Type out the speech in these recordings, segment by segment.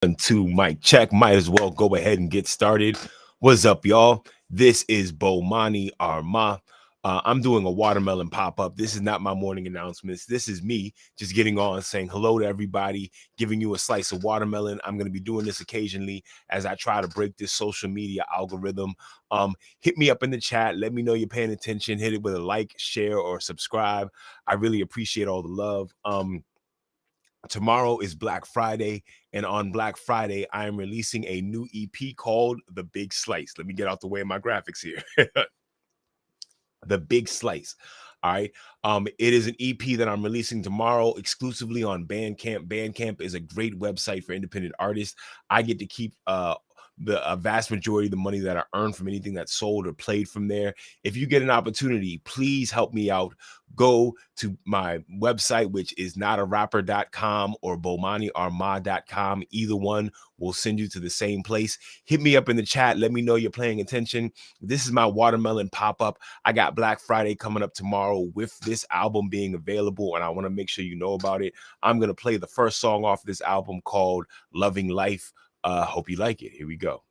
1, 2, mic check. Might as well go ahead and get started. What's up, y'all? This is Bomani Arma. I'm doing a watermelon pop-up. This is not my morning announcements. This is me just getting on, saying hello to everybody, giving you a slice of watermelon. I'm going to be doing this occasionally as I try to break this social media algorithm. Hit me up in the chat. Let me know you're paying attention. Hit it with a like, share, or subscribe. I really appreciate all the love. Tomorrow is Black Friday, and on Black Friday, I am releasing a new EP called The Big Slice. Let me get out the way of my graphics here. The Big Slice. All right. It is an EP that I'm releasing tomorrow exclusively on Bandcamp. Bandcamp is a great website for independent artists. I get to keep the vast majority of the money that I earn from anything that's sold or played from there. If you get an opportunity, please help me out. Go to my website, which is notarapper.com or bomaniarma.com. Either one will send you to the same place. Hit me up in the chat. Let me know you're paying attention. This is my watermelon pop-up. I got Black Friday coming up tomorrow with this album being available, and I want to make sure you know about it. I'm going to play the first song off this album called Loving Life. Hope you like it. Here we go.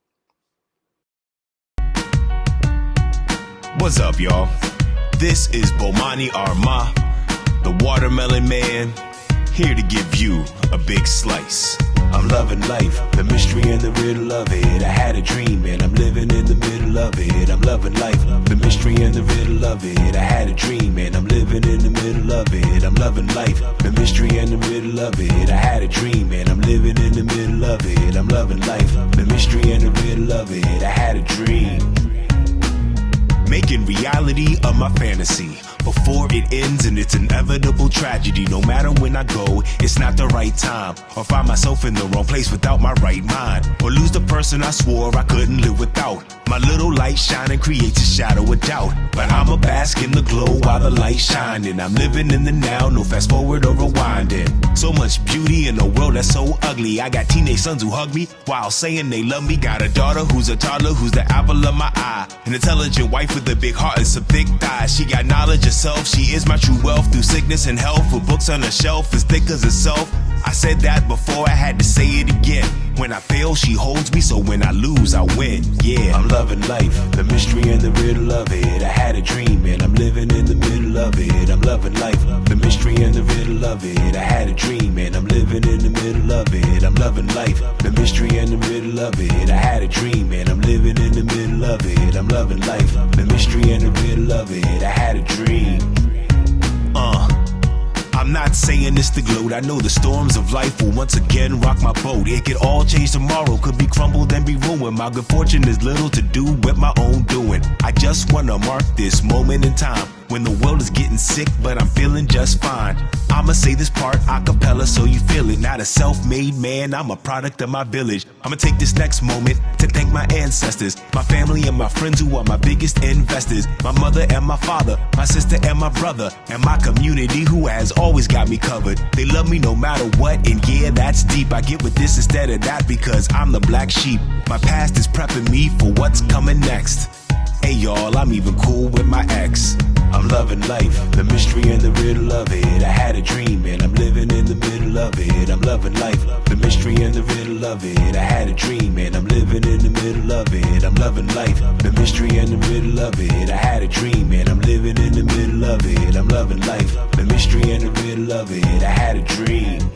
What's up, y'all? This is Bomani Arma, the Watermelon Man, here to give you a big slice. I'm loving life, the mystery and the riddle of it. I had a dream and I'm living in the middle of it. I'm loving life, the mystery and the riddle of it. I had a dream and I'm living in the middle of it. I'm loving life, the mystery and the riddle of it. I had a dream and I'm living in the middle of it. I'm loving life, the mystery and the riddle of it. I had a dream, making reality of my fantasy before it ends in its inevitable tragedy. No matter when I go, it's not the right time, or find myself in the wrong place without my right mind, or lose the person I swore I couldn't live without. My little light shining creates a shadow of doubt, but I'ma bask in the glow while the light's shining. I'm living in the now, no fast forward or rewinding. So much beauty in a world that's so ugly. I got teenage sons who hug me while saying they love me. Got a daughter who's a toddler, who's the apple of my eye. An intelligent wife with a big heart and some thick thighs. She got knowledge herself, she is my true wealth. Through sickness and health, with books on the shelf as thick as herself. I said that before, I had to say it again. When I fail, she holds me, so when I lose, I win. Yeah, I'm loving life, the mystery and the riddle of it. I had a dream and I'm living in the middle of it. I'm loving life, the mystery and the riddle of it. I had a dream and I'm living in the middle of it. I'm loving life, the mystery and the riddle of it. I had a dream and I'm living in the middle of it. I'm loving life, the mystery and the riddle of it. I had a dream. I'm not saying this to gloat. I know the storms of life will once again rock my boat. It could all change tomorrow, could be crumbled and be ruined. My good fortune is little to do with my own doing. I just wanna mark this moment in time when the world is getting sick, but I'm feeling just fine. I'ma say this part a cappella so you feel it. Not a self-made man, I'm a product of my village. I'ma take this next moment to thank my ancestors, my family and my friends who are my biggest investors. My mother and my father, my sister and my brother, and my community who has always got me covered. They love me no matter what, and yeah, that's deep. I get with this instead of that because I'm the black sheep. My past is prepping me for what's coming next. Hey y'all, I'm even cool with my ex. I'm loving life, the mystery and the riddle of it. I had a dream and I'm living in the middle of it. I'm loving life, the mystery and the riddle of it. I had a dream and I'm living in the middle of it. I'm loving life, the mystery and the riddle of it. I had a dream and I'm living in the middle of it. I'm loving life, the mystery and the riddle of it. I had a dream.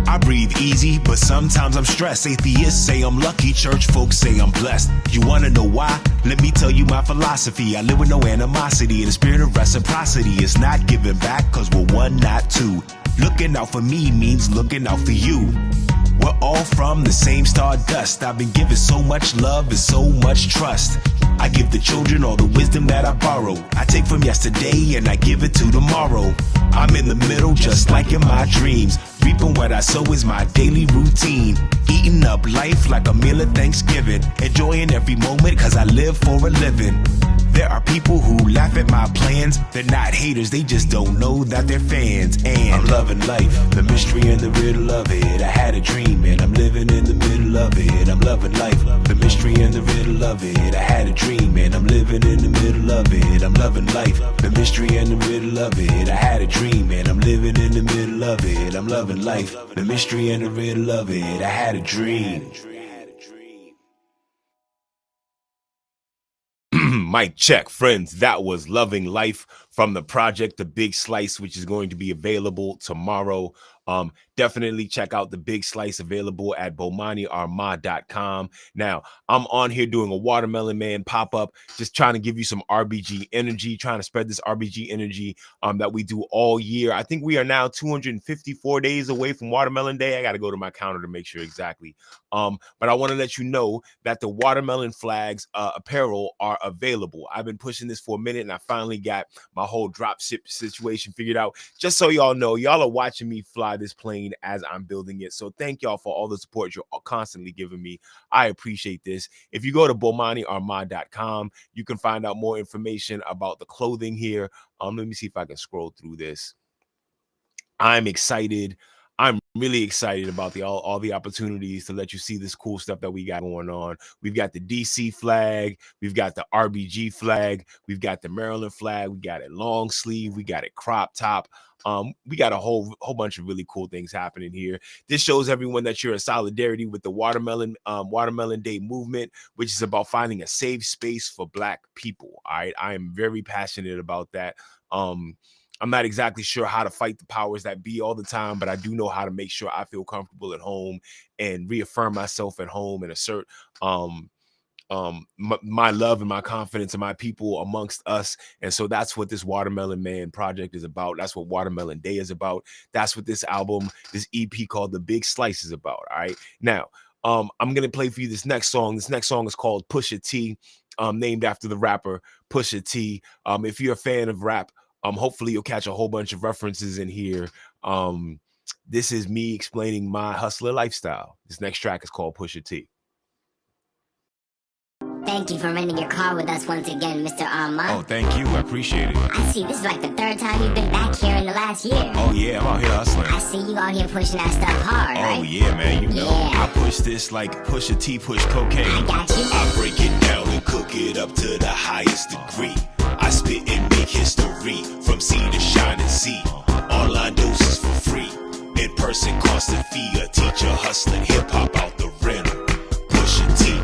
I breathe easy, but sometimes I'm stressed. Atheists say I'm lucky, church folks say I'm blessed. You wanna know why? Let me tell you my philosophy. I live with no animosity, in the spirit of reciprocity. It's not giving back, cause we're one, not two. Looking out for me means looking out for you. We're all from the same stardust. I've been given so much love and so much trust. I give the children all the wisdom that I borrow. I take from yesterday and I give it to tomorrow. I'm in the middle just like in my dreams. Reaping what I sow is my daily routine. Eating up life like a meal at Thanksgiving. Enjoying every moment cause I live for a living. There are people who laugh at my plans. They're not haters, they just don't know that they're fans. And I'm loving life, the mystery and the riddle of it. I had a dream and I'm living in the middle of it. I'm loving life, the mystery mystery and the riddle of it. I had a dream and I'm living in the middle of it. I'm loving life, the mystery and the riddle of it. I had a dream and I'm living in the middle of it. I'm loving life, the mystery and the riddle of it. I had a dream. Mic check, friends. That was Loving Life from the project The Big Slice, which is going to be available tomorrow. Definitely check out The Big Slice, available at BomaniArmad.com. Now, I'm on here doing a Watermelon Man pop-up, just trying to give you some RBG energy, trying to spread this RBG energy that we do all year. I think we are now 254 days away from Watermelon Day. I got to go to my counter to make sure exactly. But I want to let you know that the Watermelon Flags apparel are available. I've been pushing this for a minute, and I finally got my whole drop ship situation figured out. Just so y'all know, y'all are watching me fly this plane as I'm building it. So thank y'all for all the support you're constantly giving me. I appreciate this. If you go to BomaniArmad.com, you can find out more information about the clothing here. Let me see if I can scroll through this. I'm excited. I'm really excited about all the opportunities to let you see this cool stuff that we got going on. We've got the DC flag, we've got the RBG flag, we've got the Maryland flag, we got it long sleeve, we got it crop top. We got a whole bunch of really cool things happening here. This shows everyone that you're in solidarity with the Watermelon Day movement, which is about finding a safe space for Black people. All right, I am very passionate about that. I'm not exactly sure how to fight the powers that be all the time, but I do know how to make sure I feel comfortable at home and reaffirm myself at home and assert my love and my confidence in my people amongst us. And so that's what this Watermelon Man project is about. That's what Watermelon Day is about. That's what this album, this EP called The Big Slice is about. All right. Now, I'm going to play for you this next song. This next song is called Pusha T, named after the rapper Pusha T. If you're a fan of rap, hopefully you'll catch a whole bunch of references in here. This is me explaining my hustler lifestyle. This next track is called Pusha T. Thank you for renting your car with us once again, Mr. Armand. Oh, thank you. I appreciate it. I see. This is like the third time you've been back here in the last year. Oh, yeah. I'm out here hustling. I see you out here pushing that stuff hard, right? Oh, yeah, man. You know, Yeah. I push this like Pusha T push cocaine. I got you. I break it down and cook it up to the highest degree. I spit and make history from sea to shining sea. Online doses for free. In person cost a fee. A teacher hustling hip hop out the rental. Pusha T.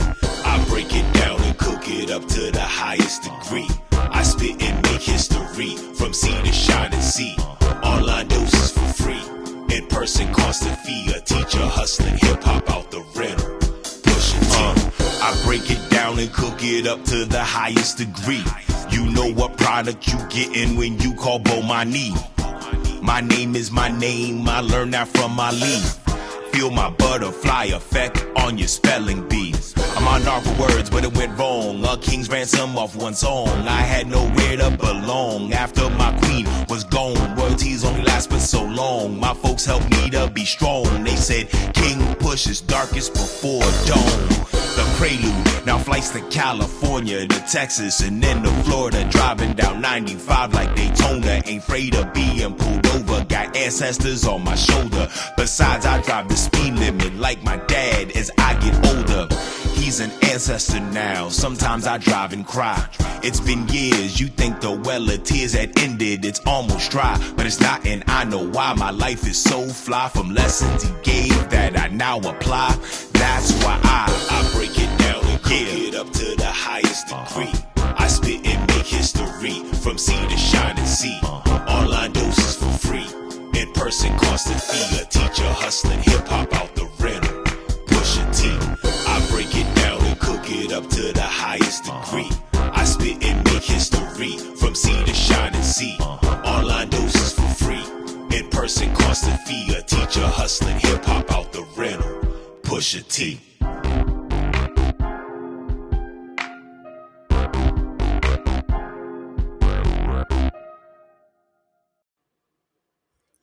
I break it down and cook it up to the highest degree. I spit and make history from sea to shining sea. Online doses for free. In person cost a fee. A teacher hustling hip hop out the rental. Pusha T. I break it down and cook it up to the highest degree. You know what product you gettin' when you call Bomani. My name is my name, I learned that from my lead. Feel my butterfly effect on your spelling bees. I'm on for words, but it went wrong. A king's ransom off one song. I had nowhere to belong after my queen was gone. Royalties only last but so long. My folks helped me to be strong. They said King pushes darkest before dawn. The prelude, now flights to California, to Texas, and then to Florida. Driving down 95 like Daytona. Ain't afraid of being pulled over. Got ancestors on my shoulder. Besides, I drive the speed limit like my dad as I get older. He's an ancestor now. Sometimes I drive and cry. It's been years. You think the well of tears had ended. It's almost dry, but it's not, and I know why. My life is so fly from lessons he gave that I now apply. That's why I break it down and cook it up to the highest degree. I spit and make history from sea to shining sea. Online doses for free. In person cost a fee. A teacher hustling hip hop out the rental. Pusha T. I break it down and cook it up to the highest degree. I spit and make history from sea to shining sea. Online doses for free. In person cost a fee. A teacher hustling hip hop out the rental. Pusha T.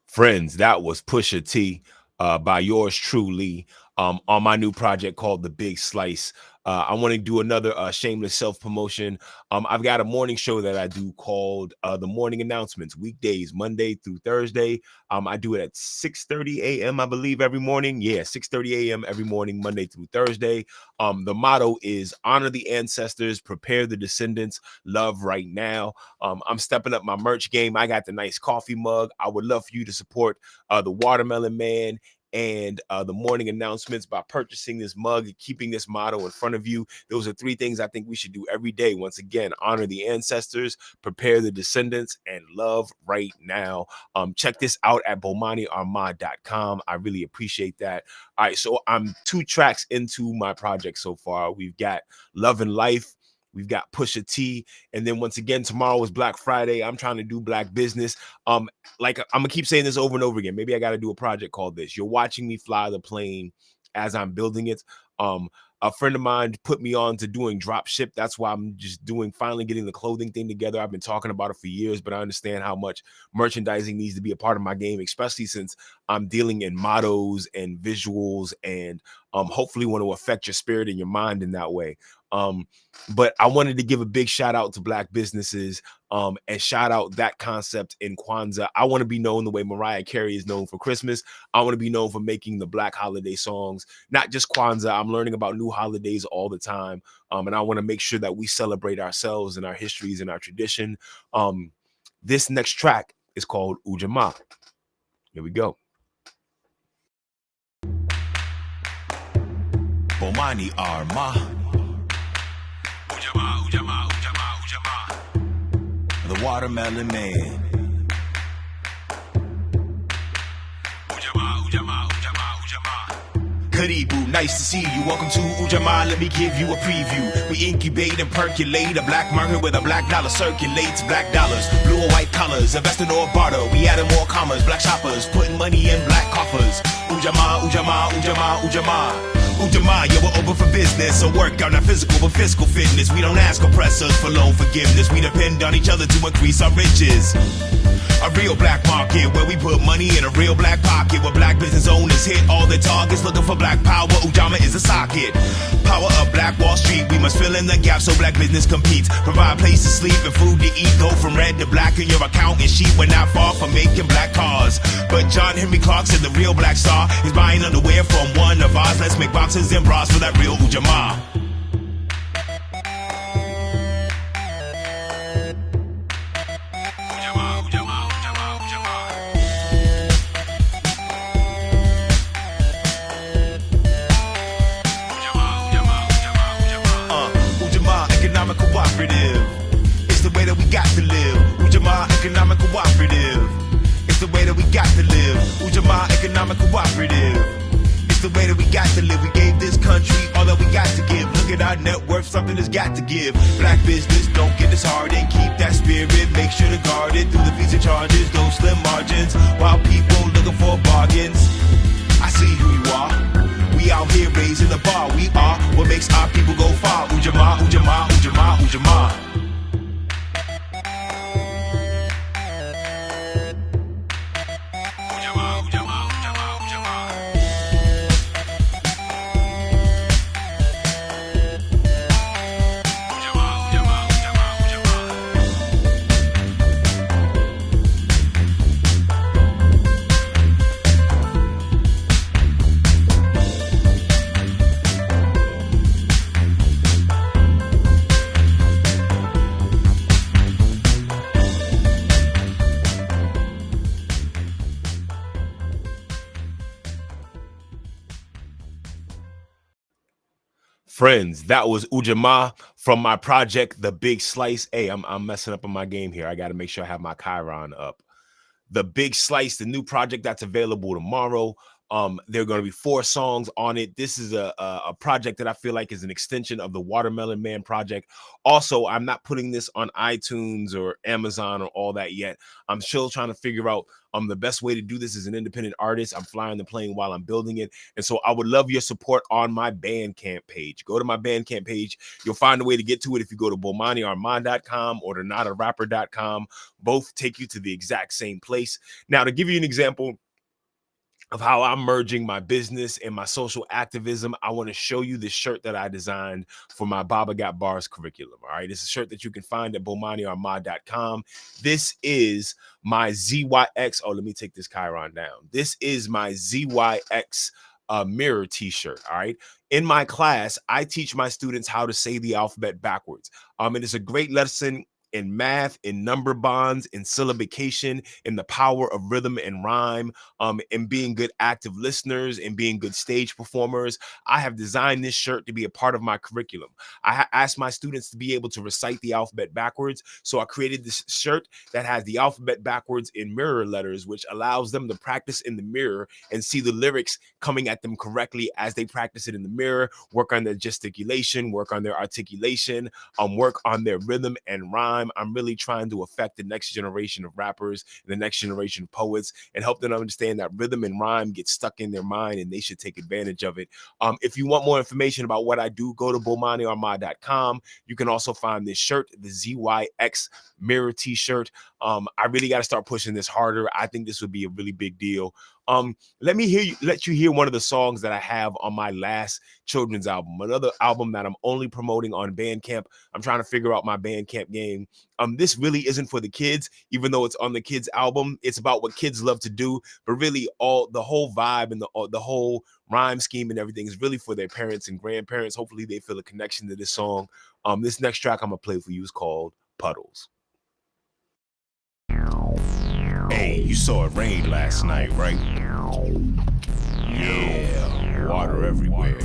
Friends, that was Pusha T by yours truly. on my new project called The Big Slice. I want to do another shameless self-promotion. I've got a morning show that I do called The Morning Announcements, weekdays, Monday through Thursday. I do it at 6:30 a.m., I believe, every morning. Yeah, 6:30 a.m. every morning, Monday through Thursday. The motto is honor the ancestors, prepare the descendants, love right now. I'm stepping up my merch game. I got the nice coffee mug. I would love for you to support the Watermelon Man and the morning announcements by purchasing this mug and keeping this motto in front of you. Those are three things I think we should do every day. Once again, honor the ancestors, prepare the descendants, and love right now. Check this out at BomaniArmad.com. I really appreciate that. All right, so I'm 2 tracks into my project so far. We've got Love and Life. We've got Pusha T. And then once again, tomorrow is Black Friday. I'm trying to do black business. Like I'm gonna keep saying this over and over again. Maybe I got to do a project called this. You're watching me fly the plane as I'm building it. A friend of mine put me on to doing drop ship. That's why I'm just finally getting the clothing thing together. I've been talking about it for years, but I understand how much merchandising needs to be a part of my game, especially since I'm dealing in mottos and visuals and hopefully want to affect your spirit and your mind in that way. But I wanted to give a big shout out to black businesses and shout out that concept in Kwanzaa. I want to be known the way Mariah Carey is known for Christmas. I want to be known for making the black holiday songs, not just Kwanzaa. I'm learning about new holidays all the time. And I want to make sure that we celebrate ourselves and our histories and our tradition. This next track is called Ujamaa. Here we go. Bomani Armad. The Watermelon Man. Karibu, nice to see you. Welcome to Ujamaa. Let me give you a preview. We incubate and percolate a black market with a black dollar circulates. Black dollars, blue or white collars, investing or barter. We added more commas, black shoppers, putting money in black coffers. Ujamaa, Ujamaa, Ujamaa, Ujamaa. Ujamaa, yeah, we're open for business. So work out not physical, but fiscal fitness. We don't ask oppressors for loan forgiveness. We depend on each other to increase our riches. A real black market where we put money in a real black pocket, where black business owners hit all their targets looking for black power. Ujamaa is a socket. Power of Black Wall Street. We must fill in the gap so black business competes. Provide place to sleep and food to eat. Go from red to black in your account and sheet. We're not far from making black cars. But John Henry Clark said the real black star is buying underwear from one of ours. Let's make boxes and bras for that real Ujamaa. Cooperative. It's the way that we got to live. Ujamaa Economic Cooperative. It's the way that we got to live. Ujamaa Economic Cooperative. It's the way that we got to live. We gave this country all that we got to give. Look at our net worth, something that's got to give. Black business, don't get disheartened. Keep that spirit, make sure to guard it through the fees and charges, those slim margins. While people looking for bargains, I see who you are. We out here raising the bar. We are what makes our people go far. Ujamaa, Ujamaa, Ujamaa, Ujamaa. Friends, that was Ujamaa from my project, The Big Slice. Hey, I'm messing up on my game here. I got to make sure I have my Chiron up. The Big Slice, the new project that's available tomorrow. There are going to be 4 songs on it. This is a project that I feel like is an extension of the Watermelon Man project. Also, I'm not putting this on iTunes or Amazon or all that yet. I'm still trying to figure out the best way to do this as an independent artist. I'm flying the plane while I'm building it. And so I would love your support on my Bandcamp page. Go to my Bandcamp page. You'll find a way to get to it if you go to BomaniArmad.com or to notarapper.com. Both take you to the exact same place. Now, to give you an example, of how I'm merging my business and my social activism, I want to show you this shirt that I designed for my Baba Got Bars curriculum. All right. It's a shirt that you can find at BomaniArmad.com. This is my ZYX. Oh, let me take this Chiron down. This is my ZYX mirror t-shirt. All right. In my class, I teach my students how to say the alphabet backwards. It is a great lesson in math, in number bonds, in syllabication, in the power of rhythm and rhyme, in being good active listeners, and being good stage performers. I have designed this shirt to be a part of my curriculum. I asked my students to be able to recite the alphabet backwards, so I created this shirt that has the alphabet backwards in mirror letters, which allows them to practice in the mirror and see the lyrics coming at them correctly as they practice it in the mirror, work on their gesticulation, work on their articulation, work on their rhythm and rhyme. I'm really trying to affect the next generation of rappers, the next generation of poets, and help them understand that rhythm and rhyme get stuck in their mind and they should take advantage of it. If you want more information about what I do, go to BomaniArmad.com. You can also find this shirt, the ZYX mirror t-shirt. I really got to start pushing this harder. I think this would be a really big deal. Let you hear one of the songs that I have on my last children's album, another album that I'm only promoting on Bandcamp. I'm trying to figure out my Bandcamp game. This really isn't for the kids, even though it's on the kids album. It's about what kids love to do, but really the whole vibe and the whole rhyme scheme and everything is really for their parents and grandparents. Hopefully they feel a connection to this song. This next track I'm gonna play for you is called Puddles. Hey, you saw it rain last night, right? Yeah, water everywhere.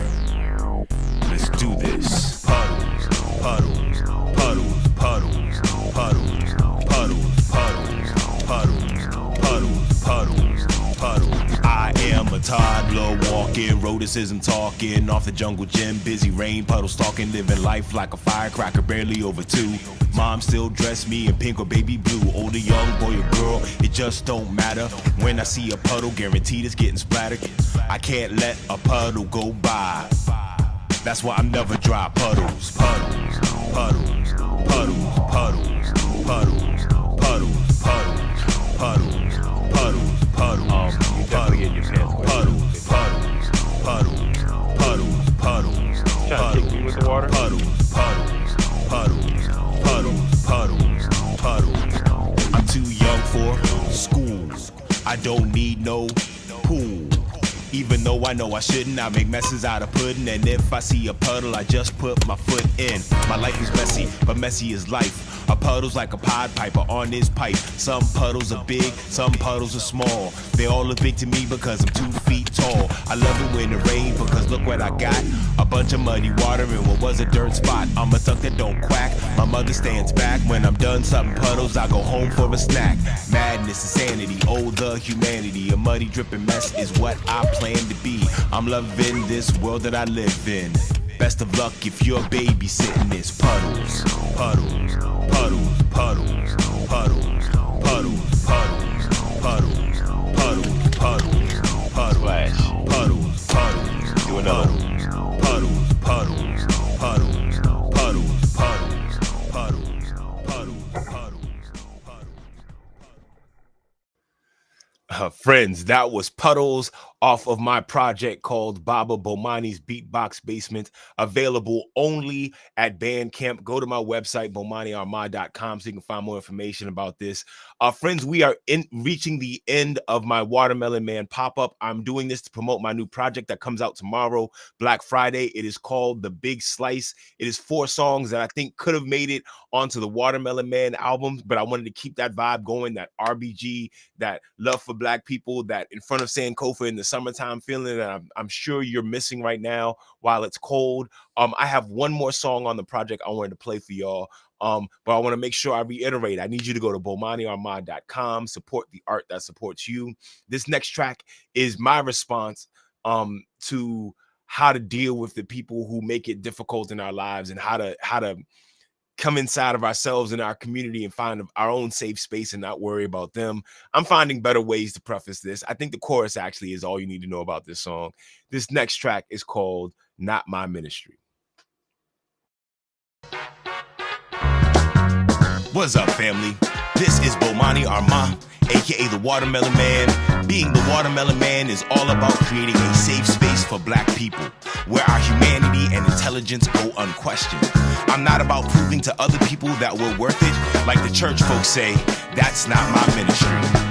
Let's do this. Puddles, puddles, puddles, puddles, puddles, puddles, puddles, puddles, puddles, puddles, puddles. I am a toddler walking, rhoticism talking, off the jungle gym, busy rain, puddle stalking, living life like a firecracker, barely over 2. Mom still dress me in pink or baby blue. Older, young, boy or girl, it just don't matter. When I see a puddle, guaranteed it's getting splattered. I can't let a puddle go by. That's why I'm never dry. Puddles, puddles, puddles, puddles, puddles, puddles, puddles, puddles, puddles, puddles, puddles. You definitely get your pants wet. Puddles, puddles, puddles, puddles, puddles. Trying to kick me with the water? Puddles, puddles, puddles, puddles, puddles, puddles. I'm too young for school. I don't need no pool. Even though I know I shouldn't, I make messes out of pudding. And if I see a puddle, I just put my foot in. My life is messy, but messy is life. A puddle's like a Pied Piper on his pipe. Some puddles are big, some puddles are small. They all look big to me because I'm 2 feet tall. I love it when it rains because look what I got. A bunch of muddy water in what was a dirt spot. I'm a duck that don't quack. My mother stands back. When I'm done something puddles, I go home for a snack. Madness, insanity, oh the humanity. A muddy dripping mess is what I plan to be. I'm loving this world that I live in. Best of luck if you're babysitting this. Puddles, puddles, puddles, puddles, puddles, puddles, puddles, puddles, puddles, puddles, puddles, Splash. puddles, puddles. Do another one. Puddles, puddles, puddles, puddles, puddles, puddles, puddles, puddles. Friends, that was Puddles off of my project called Baba Bomani's Beatbox Basement, available only at Bandcamp. Go to my website, BomaniArmad.com, so you can find more information about this. Friends, we are reaching the end of my Watermelon Man pop-up. I'm doing this to promote my new project that comes out tomorrow, Black Friday. It is called The Big Slice. It is 4 songs that I think could have made it onto the Watermelon Man album, but I wanted to keep that vibe going, that RBG, that love for Black people, that in front of Sankofa in the summertime feeling that I'm sure you're missing right now while it's cold. I have one more song on the project I wanted to play for y'all. But I want to make sure I reiterate, I need you to go to BomaniArmad.com, support the art that supports you. This next track is my response to how to deal with the people who make it difficult in our lives, and how to come inside of ourselves and our community and find our own safe space and not worry about them. I'm finding better ways to preface this. I think the chorus actually is all you need to know about this song. This next track is called Not My Ministry. What's up, family? This is Bomani Armad, aka the Watermelon Man. Being the Watermelon Man is all about creating a safe space for black people, where our humanity and intelligence go unquestioned. I'm not about proving to other people that we're worth it. Like the church folks say, that's not my ministry.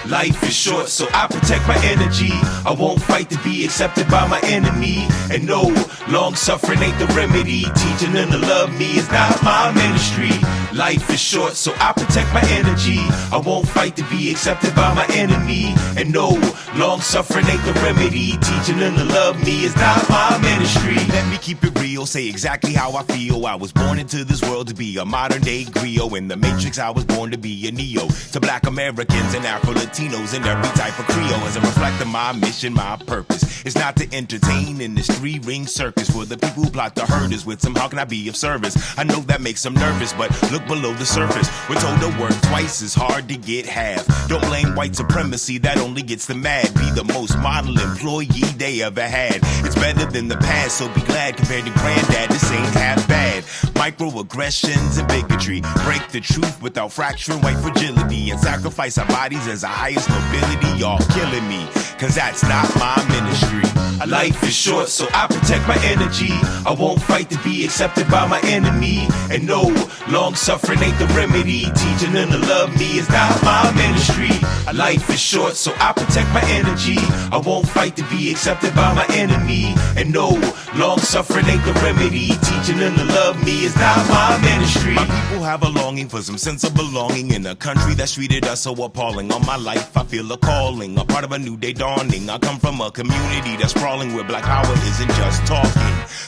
Life is short, so I protect my energy. I won't fight to be accepted by my enemy. And no, long suffering ain't the remedy. Teaching them to love me is not my ministry. Life is short, so I protect my energy. I won't fight to be accepted by my enemy. And no, long suffering ain't the remedy. Teaching them to love me is not my ministry. Let me keep it real, say exactly how I feel. I was born into this world to be a modern day griot. In the Matrix, I was born to be a Neo. To black Americans and Afro-Latinos and every type of Creole. As a reflect of my mission, my purpose is not to entertain in this three-ring circus for the people who plot to hurt us with some how can I be of service. I know that makes them nervous, but look below the surface. We're told to work twice as hard to get half. Don't blame white supremacy, that only gets them mad. Be the most model employee they ever had. It's better than the past, so be glad compared to granddad, this ain't half bad. Microaggressions and bigotry break the truth without fracturing white fragility and sacrifice our bodies as our highest nobility. Y'all killing me, cause that's not my ministry. Life is short, so I protect my energy. I won't fight to be accepted by my enemy. And no, long suffering ain't the remedy. Teaching them to love me is not my ministry. Life is short, so I protect my energy. I won't fight to be accepted by my enemy. And no, long suffering ain't the remedy. Teaching them to love me is not my ministry. My people have a longing for some sense of belonging in a country that's treated us so appalling. On my life, I feel a calling, a part of a new day dawning. I come from a community that's sprawling where black power isn't just talking.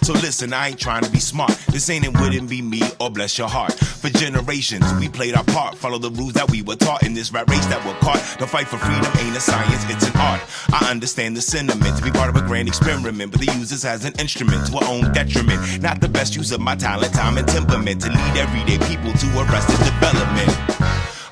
So listen, I ain't trying to be smart. This ain't and wouldn't be me or bless your heart. For generations, we played our part, follow the rules that we were taught in this rat race that we're caught. The fight for freedom ain't a science, it's an art. I understand the sentiment to be part of a grand experiment, but they use this as an instrument to our own detriment. Not the best use of my talent, time, and temperament to lead everyday people to arrested development.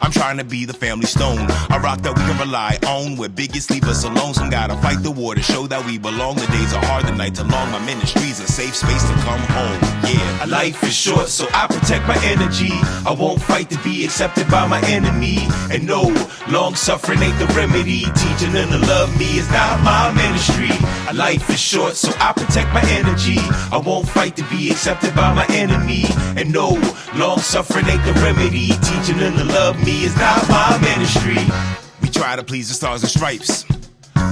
I'm trying to be the family stone, a rock that we can rely on, where biggest leave us alone. Some gotta fight the war to show that we belong. The days are hard, the nights are long. My ministry's a safe space to come home. Yeah, life is short, so I protect my energy. I won't fight to be accepted by my enemy. And no, long suffering ain't the remedy. Teaching them to love me is not my ministry. Life is short, so I protect my energy. I won't fight to be accepted by my enemy. And no, long suffering ain't the remedy. Teaching them to love me is not my ministry. We try to please the stars and stripes.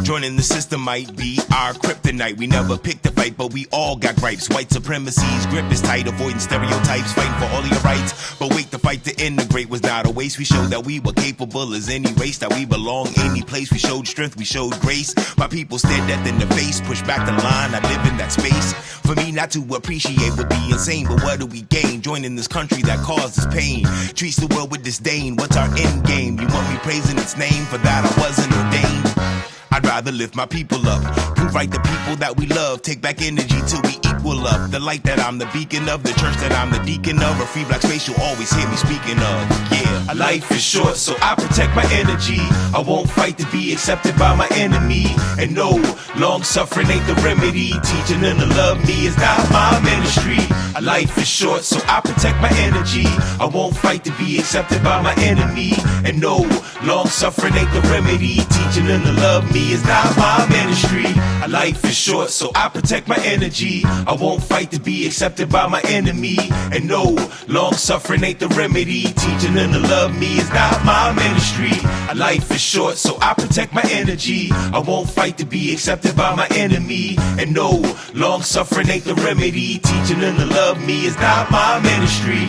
Joining the system might be our kryptonite. We never picked a fight, but we all got gripes. White supremacy's grip is tight, avoiding stereotypes, fighting for all of your rights. But wait, the fight to integrate was not a waste. We showed that we were capable as any race, that we belong any place. We showed strength, we showed grace. My people stared death in the face, pushed back the line. I live in that space. For me not to appreciate would be insane, but what do we gain? Joining this country that causes pain, treats the world with disdain. What's our end game? You want me praising its name? For that I wasn't ordained. I'd rather lift my people up, prove right the people that we love, take back energy till we equal up. The light that I'm the beacon of, the church that I'm the deacon of, a free black space you'll always hear me speaking of. Yeah, life is short, so I protect my energy. I won't fight to be accepted by my enemy. And no, long suffering ain't the remedy. Teaching them to love me is not my ministry. Life is short, so I protect my energy. I won't fight to be accepted by my enemy. And no, long suffering ain't the remedy. Teaching them to love me is not my ministry. Life is short, so I protect my energy. I won't fight to be accepted by my enemy. And no, long suffering ain't the remedy. Teaching them to love me is not my ministry. Life is short, so I protect my energy. I won't fight to be accepted by my enemy. And no, long suffering ain't the remedy. Teaching them to love me is not my ministry.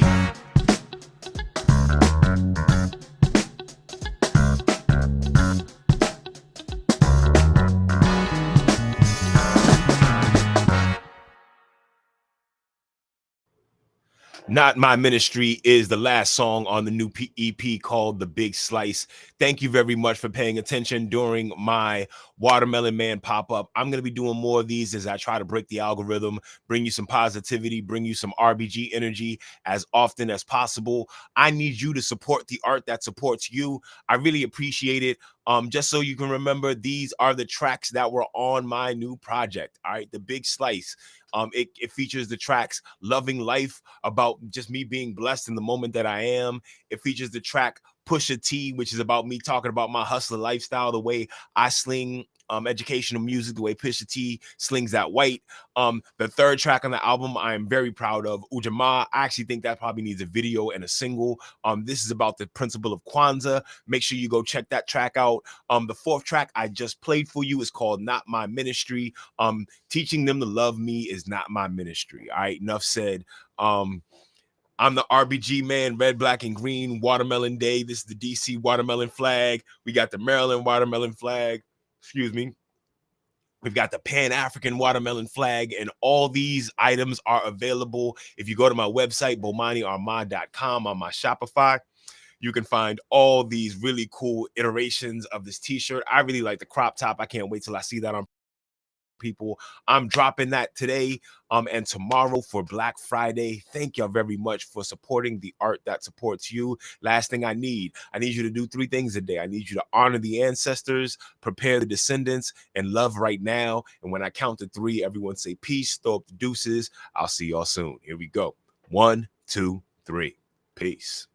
Not My Ministry is the last song on the new EP called The Big Slice. Thank you very much for paying attention during my Watermelon Man pop-up. I'm going to be doing more of these as I try to break the algorithm, bring you some positivity, bring you some RBG energy as often as possible. I need you to support the art that supports you. I really appreciate it. Just so you can remember, these are the tracks that were on my new project. All right, The Big Slice. It features the tracks Loving Life, about just me being blessed in the moment that I am. It features the track Pusha T, which is about me talking about my hustler lifestyle, the way I sling educational music, the way Pusha T slings that white. The third track on the album I am very proud of, Ujamaa. I actually think that probably needs a video and a single. This is about the principle of Kwanzaa. Make sure you go check that track out. The fourth track I just played for you is called Not My Ministry. Teaching them to love me is not my ministry. All right, enough said. I'm the RBG man, red, black, and green, watermelon day. This is the DC watermelon flag. We got the Maryland watermelon flag. Excuse me. We've got the Pan-African watermelon flag, and all these items are available. If you go to my website, BomaniArmand.com, on my Shopify, you can find all these really cool iterations of this t-shirt. I really like the crop top. I can't wait till I see that on people. I'm dropping that today and tomorrow for Black Friday. Thank y'all very much for supporting the art that supports you. Last thing I need you to do 3 things a day. I need you to honor the ancestors, prepare the descendants, and love right now. And when I count to 3, everyone say peace, throw up the deuces. I'll see y'all soon. Here we go. 1, 2, 3. Peace.